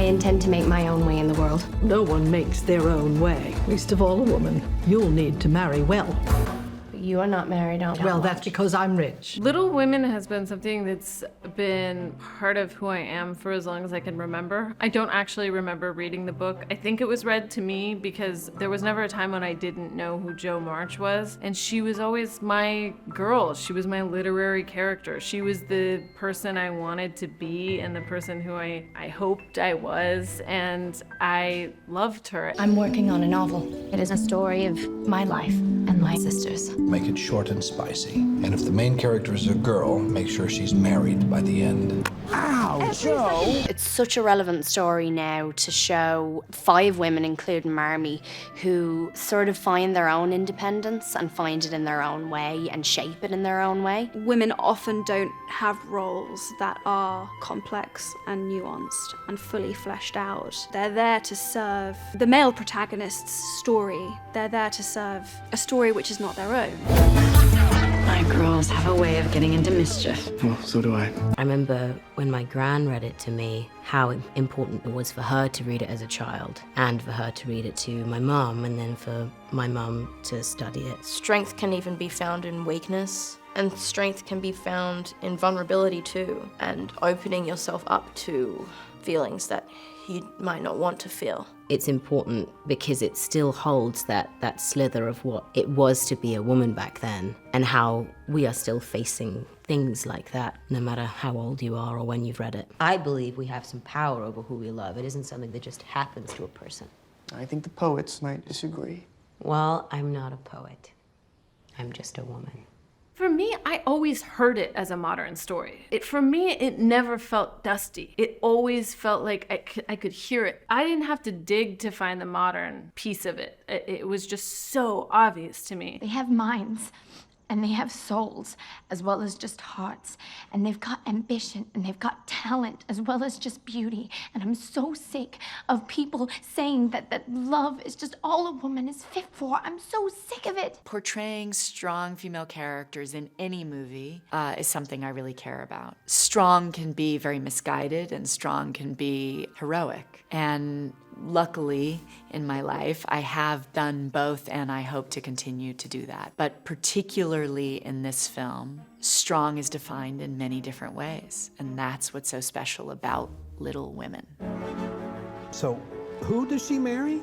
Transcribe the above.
intend to make my own way in the world. No one makes their own way, least of all a woman. You'll need to marry well. You are not married, aren't you? Well, that's because I'm rich. Little Women has been something that's been part of who I am for as long as I can remember. I don't actually remember reading the book. I think it was read to me because there was never a time when I didn't know who Jo March was. And she was always my girl. She was my literary character. She was the person I wanted to be and the person who I hoped I was. And I loved her. I'm working on a novel. It is a story of my life and my sister's. Make it short and spicy. And if the main character is a girl, make sure she's married by the end. Ow, Jo! It's such a relevant story now to show 5 women, including Marmee, who sort of find their own independence and find it in their own way and shape it in their own way. Women often don't have roles that are complex and nuanced and fully fleshed out. They're there to serve the male protagonist's story. They're there to serve a story which is not their own. My girls have a way of getting into mischief. Well, so do I. I remember when my gran read it to me, how important it was for her to read it as a child and for her to read it to my mum and then for my mum to study it. Strength can even be found in weakness, and strength can be found in vulnerability too, and opening yourself up to feelings that you might not want to feel. It's important because it still holds that slither of what it was to be a woman back then and how we are still facing things like that, no matter how old you are or when you've read it. I believe we have some power over who we love. It isn't something that just happens to a person. I think the poets might disagree. Well, I'm not a poet. I'm just a woman. For me, I always heard it as a modern story. For me, it never felt dusty. It always felt like I could hear it. I didn't have to dig to find the modern piece of it. It was just so obvious to me. They have minds, and they have souls, as well as just hearts. And they've got ambition, and they've got talent, as well as just beauty. And I'm so sick of people saying that love is just all a woman is fit for. I'm so sick of it. Portraying strong female characters in any movie is something I really care about. Strong can be very misguided, and strong can be heroic. And luckily, in my life, I have done both, and I hope to continue to do that. But particularly in this film, strong is defined in many different ways, and that's what's so special about Little Women. So, who does she marry?